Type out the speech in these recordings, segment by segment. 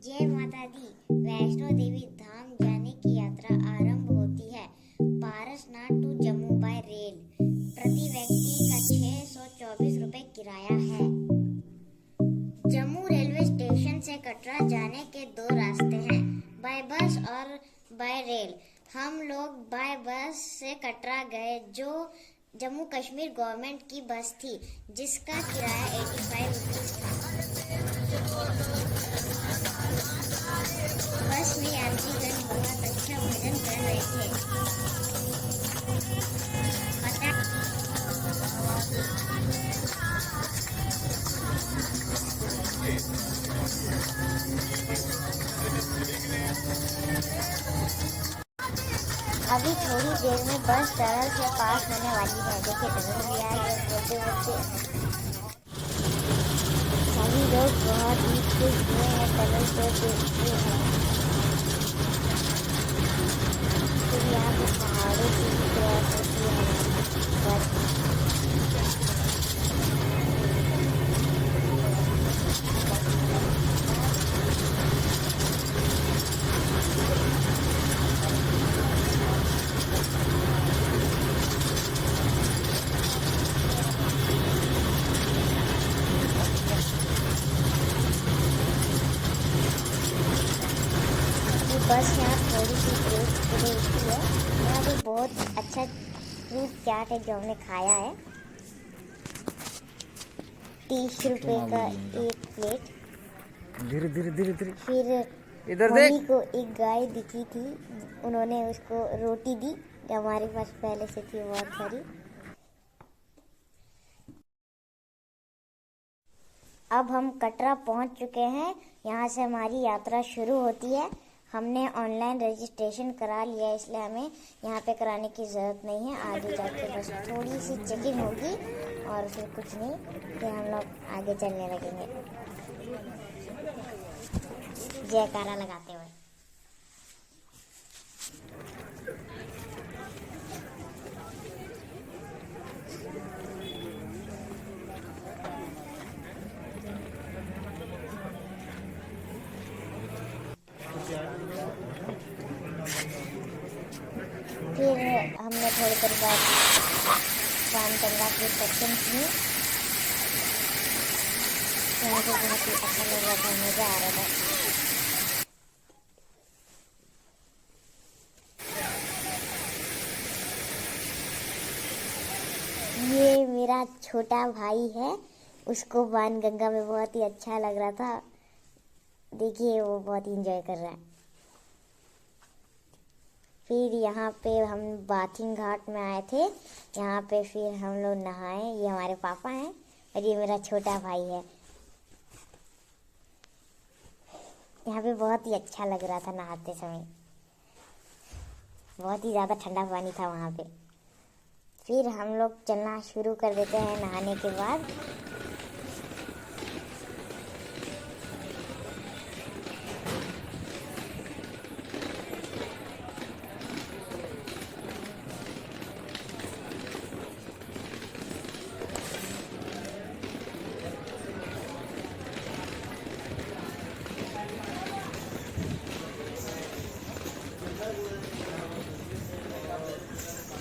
जय माता दी। वैष्णो देवी धाम जाने की यात्रा आरंभ होती है। Parasnath to Jammu by rail. प्रति व्यक्ति का 624 रुपए किराया है। जम्मू रेलवे स्टेशन से कटरा जाने के दो रास्ते हैं, बाय बस और बाय रेल। हम लोग बाय बस से कटरा गए, जो जम्मू कश्मीर गवर्नमेंट की बस थी, जिसका किराया 85 रुपीज था। बस में यात्रीगण बहुत अच्छा भोजन कर रहे थे। अभी थोड़ी देर में बस टनल से पास होने वाली है। देखिए टनल भी आ गया बोलते बोलते। सभी लोग बहुत ही खुश हुए हैं टनल को देखते हैं। फिर यहाँ पे पहाड़ों की भी क्रॉस होती है बस। बस यहाँ थोड़ी सी ब्रेक पे रुकी है। यहाँ पे बहुत अच्छा फ्रूट चाट है जो हमने खाया है। 30 रुपए का एक प्लेट। धीरे धीरे धीरे धीरे। फिर इधर मम्मी देख। को एक गाय दिखी थी, उन्होंने उसको रोटी दी जो हमारे पास पहले से थी बहुत सारी। अब हम कटरा पहुंच चुके हैं। यहाँ से हमारी यात्रा शुरू होती है। हमने ऑनलाइन रजिस्ट्रेशन करा लिया, इसलिए हमें यहाँ पे कराने की ज़रूरत नहीं है। आगे जाके बस थोड़ी सी चेकिंग होगी और फिर कुछ नहीं, फिर हम लोग आगे चलने लगेंगे जयकारा लगाते हुए। फिर हमने थोड़ी देर बाद रामचंद्रा के दर्शन किए। यहाँ से बहुत ही अच्छा लग रहा था, मज़ा आ रहा था। ये मेरा छोटा भाई है, उसको बाणगंगा में बहुत ही अच्छा लग रहा था। देखिए वो बहुत ही इंजॉय कर रहा है। फिर यहाँ पे हम बाथिंग घाट में आए थे। यहाँ पे फिर हम लोग नहाए। ये हमारे पापा हैं और ये मेरा छोटा भाई है। यहाँ पे बहुत ही अच्छा लग रहा था नहाते समय। बहुत ही ज़्यादा ठंडा पानी था वहाँ पे। फिर हम लोग चलना शुरू कर देते हैं नहाने के बाद।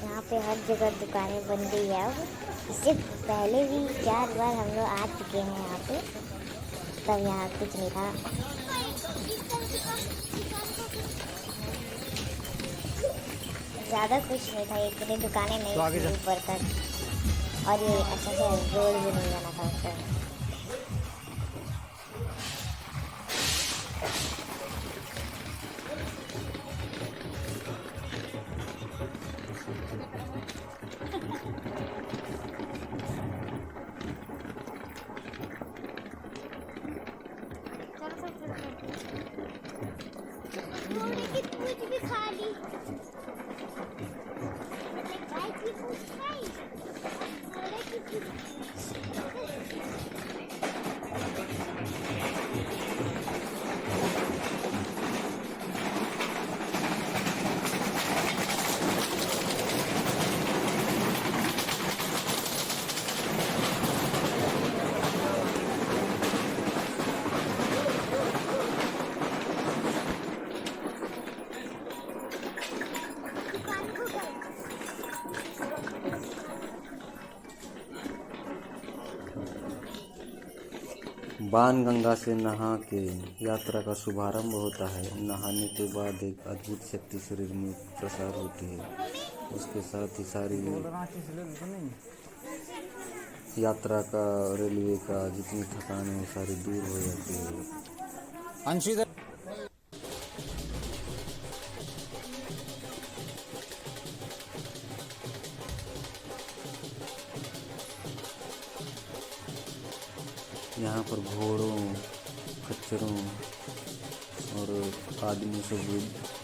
यहाँ पे हर जगह दुकानें बन गई है अब। इससे पहले भी 4 बार हम लोग आ चुके हैं यहाँ पे, तब यहाँ कुछ नहीं था। ज़्यादा कुछ नहीं था, इतनी दुकानें नहीं थी ऊपर तक, और ये अच्छा से रोड भी नहीं बना था उस पर। बाणगंगा से नहा के यात्रा का शुभारंभ होता है। नहाने के बाद एक अद्भुत शक्ति शरीर में प्रसार होती है। उसके साथ ही सारी यात्रा का, रेलवे का जितनी थकान है वो सारी दूर हो जाती है। यहाँ पर घोड़ों, खच्चरों और आदमी सब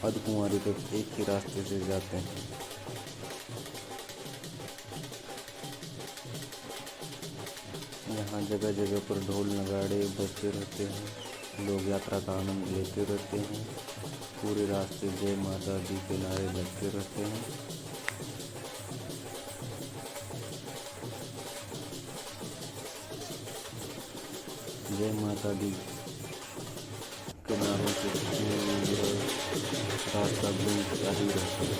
अर्धकुंवारी तक एक ही रास्ते से जाते हैं। यहाँ जगह जगह पर ढोल नगाड़े बजते रहते हैं। लोग यात्रा का आनंद लेते रहते हैं। पूरे रास्ते जय माता दी के नारे लगते रहते हैं। जय माता दी के नारों से रास्ता गूंजता ही रहता है।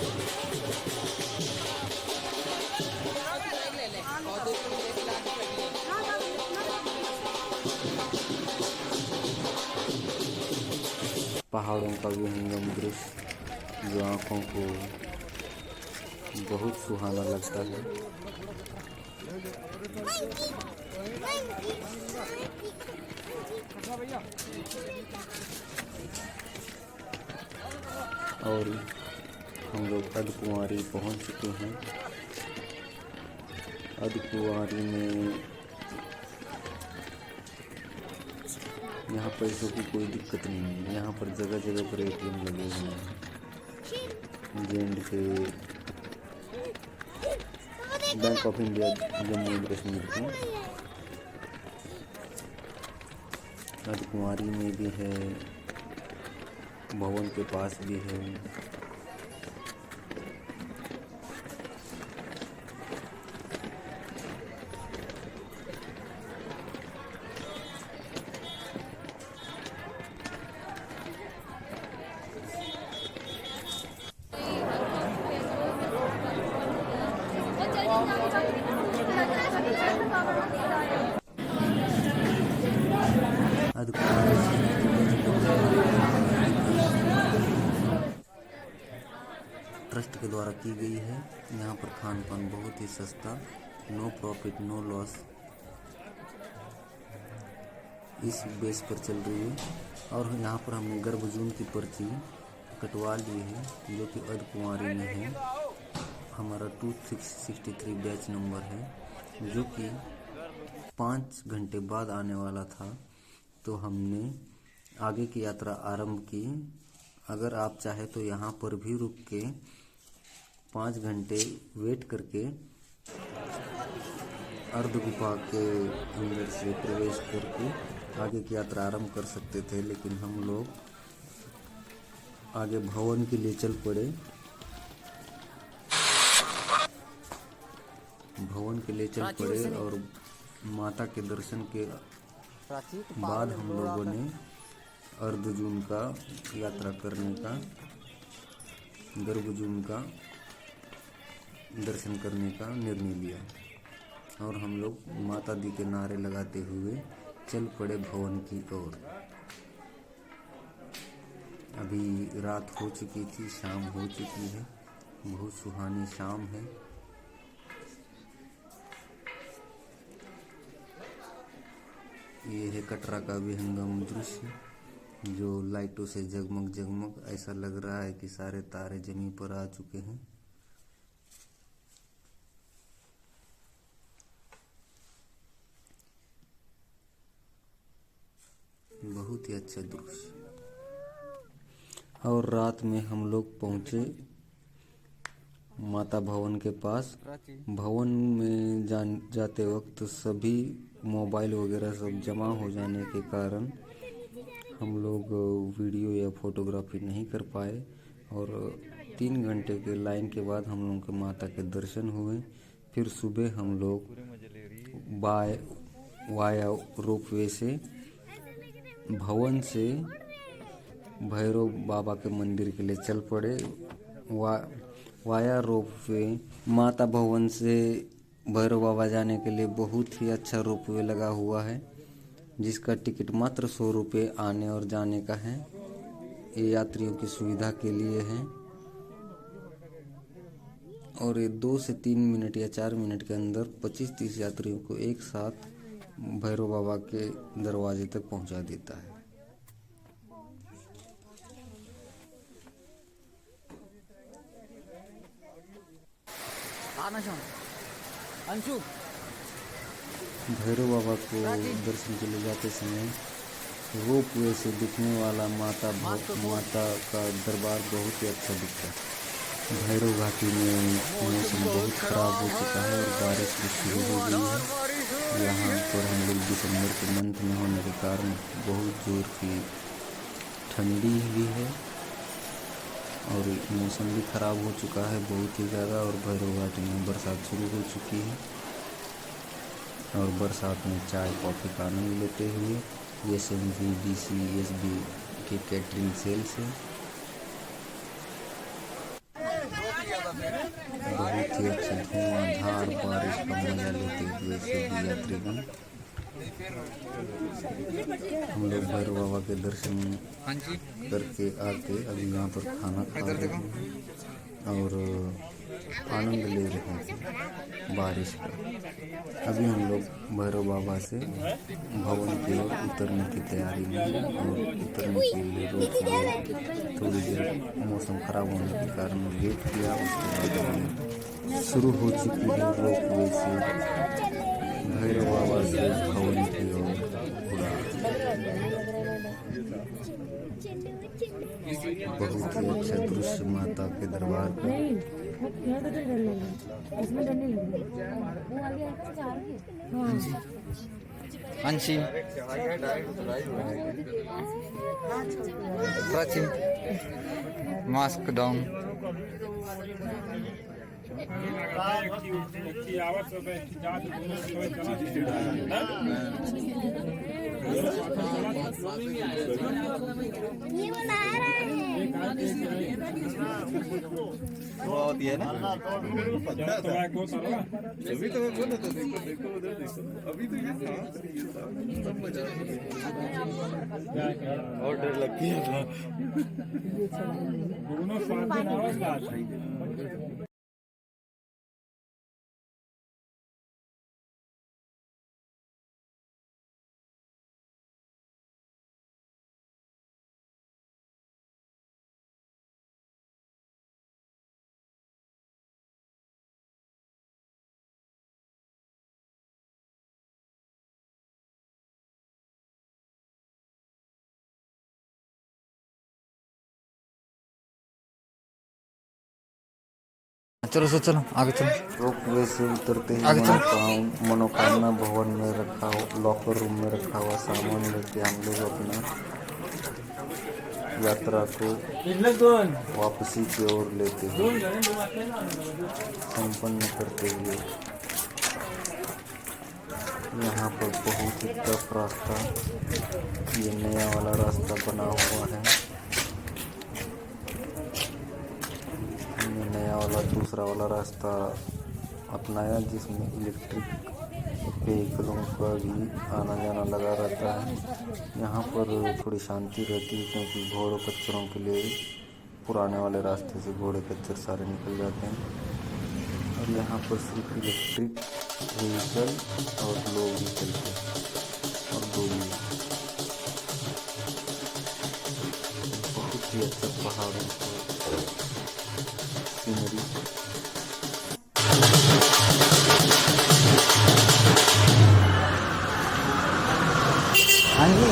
पहाड़ों का विहंगम दृश्य जो आँखों को बहुत सुहाना लगता है। और हम लोग अर्धकुंवारी पहुंच चुके हैं। अर्धकुंवारी में यहाँ पैसों की कोई दिक्कत नहीं है। यहाँ पर जगह जगह पर ATM लगे हुए हैं। J&K bank of India Jammu and Kashmir के अर्धकुंवारी में भी है, भवन के पास भी है। ट्रस्ट के द्वारा की गई है। यहाँ पर खान पान बहुत ही सस्ता, नो प्रॉफिट नो लॉस, इस बेस पर चल रही है। और यहाँ पर हमने गर्भजून की पर्ची कटवा ली है जो कि अर्धकुंवारी में है। हमारा 2663 बैच नंबर है जो कि 5 घंटे बाद आने वाला था, तो हमने आगे की यात्रा आरंभ की। अगर आप चाहे तो यहाँ पर भी रुक के 5 घंटे वेट करके अर्ध गुफा के अंदर से प्रवेश करके आगे की यात्रा आरंभ कर सकते थे, लेकिन हम लोग आगे भवन के लिए चल पड़े। भवन के लिए चल पड़े और माता के दर्शन के बाद हम लोगों ने अर्धजून का यात्रा करने का, गर्भजून का दर्शन करने का निर्णय लिया और हम लोग माता दी के नारे लगाते हुए चल पड़े भवन की ओर। अभी रात हो चुकी थी, शाम हो चुकी है, बहुत सुहानी शाम है। ये है कटरा का विहंगम दृश्य जो लाइटों से जगमग जगमग ऐसा लग रहा है कि सारे तारे जमीन पर आ चुके हैं। बहुत ही अच्छा दृश्य। और रात में हम लोग पहुंचे माता भवन के पास। भवन में जाते वक्त सभी मोबाइल वगैरह सब जमा हो जाने के कारण हम लोग वीडियो या फोटोग्राफी नहीं कर पाए और 3 घंटे के लाइन के बाद हम लोगों के माता के दर्शन हुए। फिर सुबह हम लोग वाया रोपवे से भवन से भैरव बाबा के मंदिर के लिए चल पड़े। वाया रोपवे माता भवन से भैरव बाबा जाने के लिए बहुत ही अच्छा रोपवे लगा हुआ है जिसका टिकट मात्र 100 रुपये आने और जाने का है। ये यात्रियों की सुविधा के लिए है और ये 2 से 3 मिनट या 4 मिनट के अंदर 25-30 यात्रियों को एक साथ भैरव बाबा के दरवाजे तक पहुंचा देता है। अंशु भैरव बाबा को दर्शन के लिए जाते समय रोप वे से दिखने वाला माता का दरबार बहुत ही अच्छा दिखता है। भैरव घाटी में मौसम बहुत खराब हो चुका है और बारिश भी शुरू हो गई है। यहाँ पर हम लोग दिसंबर के मंथ में होने के कारण बहुत जोर की ठंडी भी है और मौसम भी खराब हो चुका है बहुत ही ज़्यादा। और भैरव घाटी में बरसात शुरू हो चुकी है और बरसात में चाय कॉफ़ी का आनंद लेते हुए SMV DCSB के कैटरिंग सेल से बहुत ही अच्छी धुआंधार बारिश का मजा लेते हुए सभी यात्रीगण हम लोग भैरव बाबा के दर्शन करके आके अभी यहाँ पर खाना खा रहे हैं और आनंद ले रहे हैं बारिश का। अभी हम लोग भैरव बाबा से भवन की ओर उतरने की तैयारी में हैं और उतरने के लिए रोक लिए। थोड़ी देर मौसम खराब होने के कारण वेट किया, उसके बाद शुरू हो चुकी है रोप वे से भैरव बाबा से भवन की ओर उड़ा। बहुत ही अच्छा दृश्य माता के दरबार का। अंशी प्राचीन मास्क डाउन ये बना रहा है ना। अभी तो मैं बोला था देखो उधर देखो अभी तो ये सब मजा और डर लगती है। चलो चलो आगे चलो। रोप वे से उतरते ही मनोकामना भवन में रखा लॉकर रूम में रखा हुआ सामान लेके हम लोग अपना यात्रा को वापसी की ओर लेते हैं संपन्न करते हुए। यहाँ पर बहुत ही टफ रास्ता, ये नया वाला रास्ता बना हुआ है। नया वाला दूसरा वाला रास्ता अपनाया जिसमें इलेक्ट्रिक व्हीकलों का भी आना जाना लगा रहता है। यहाँ पर थोड़ी शांति रहती है क्योंकि घोड़ों कच्चरों के लिए पुराने वाले रास्ते से घोड़े कच्चर सारे निकल जाते हैं और यहाँ पर सिर्फ इलेक्ट्रिक व्हीकल और लोग ही चलते हैं और डोली। बहुत ही अच्छा पहाड़ों को सीनरी। हाँ जी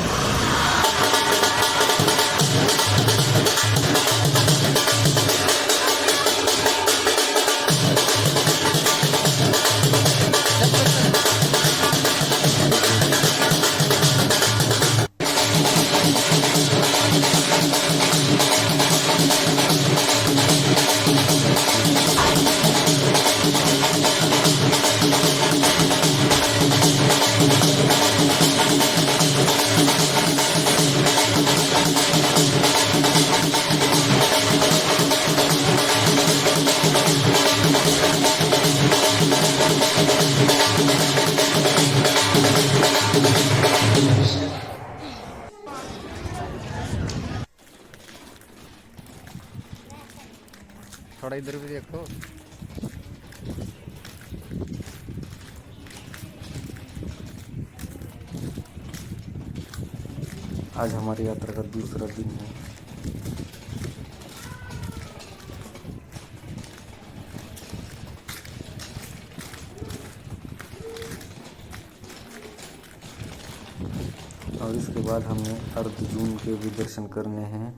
थोड़ा इधर भी देखो। आज हमारी यात्रा का दूसरा दिन है। और इसके बाद हमें अर्धजून के भी दर्शन करने हैं।